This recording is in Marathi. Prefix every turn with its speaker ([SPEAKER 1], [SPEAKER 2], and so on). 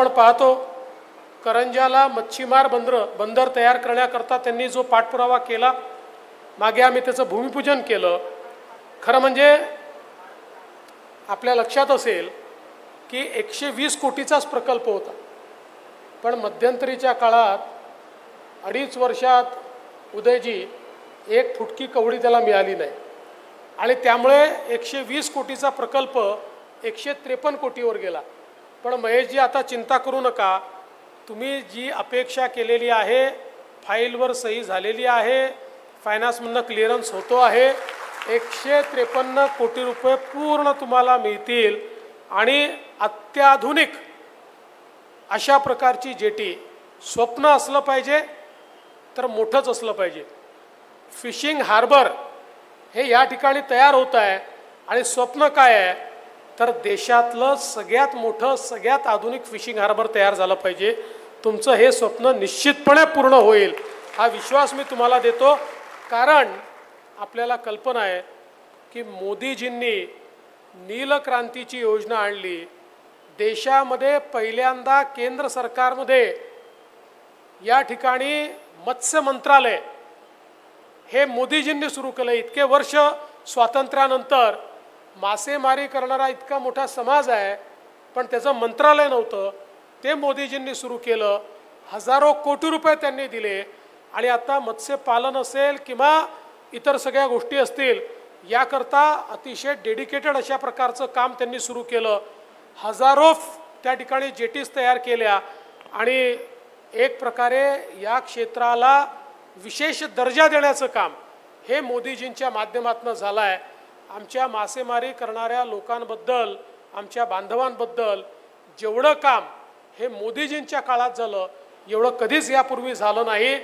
[SPEAKER 1] आपण पाहतो करंजाला मच्छीमार बंदर तयार करण्याकरता त्यांनी जो पाठपुरावा केला, मागे आम्ही त्याचं भूमिपूजन केलं। खरं म्हणजे आपल्या लक्षात असेल की 120 कोटीचाच प्रकल्प होता, पण मध्यंतरीच्या काळात 2.5 वर्षात उदयजी एक फुटकी कवडी त्याला मिळाली नाही आणि त्यामुळे 120 कोटीचा प्रकल्प 153 कोटीवर गेला। पण महेशजी आता चिंता करू नका, तुम्ही जी अपेक्षा केलेली आहे फाईलवर सही झालेली आहे, फायनान्समधनं क्लिअरन्स होतो आहे, 153 कोटी रुपये पूर्ण तुम्हाला मिळतील आणि अत्याधुनिक अशा प्रकारची जेटी। स्वप्न असलं पाहिजे तर मोठंच असलं पाहिजे। फिशिंग हार्बर हे या ठिकाणी तयार होत आहे आणि स्वप्न काय आहे तर देशातलं सगळ्यात मोठं सगळ्यात आधुनिक फिशिंग हार्बर तयार झालं पाहिजे। तुमचं हे स्वप्न निश्चितपणे पूर्ण होईल हा विश्वास मी तुम्हाला देतो, कारण आपल्याला कल्पना आहे की मोदीजींनी नील क्रांतीची योजना आणली। देशामध्ये पहिल्यांदा केंद्र सरकारमध्ये या ठिकाणी मत्स्य मंत्रालय हे मोदीजींनी सुरू केलं। इतके वर्ष स्वातंत्र्यानंतर मासेमारी करणारा इतका मोठा समाज आहे, पण त्याचं मंत्रालय नव्हतं, ते मोदीजींनी सुरू केलं। हजारो कोटी रुपये त्यांनी दिले आणि आता मत्स्यपालन असेल किंवा इतर सगळ्या गोष्टी असतील याकरता अतिशय डेडिकेटेड अशा प्रकारचं काम त्यांनी सुरू केलं। हजारो त्या ठिकाणी जेटीज तयार केल्या आणि एक प्रकारे या क्षेत्राला विशेष दर्जा देण्याचं काम हे मोदीजींच्या माध्यमातून झालं आहे। आमच्या मासेमारी करणाऱ्या लोकांबद्दल, आमच्या बांधवांबद्दल जेवढं काम हे मोदीजींच्या काळात झालं एवढं कधीच यापूर्वी झालं नाही।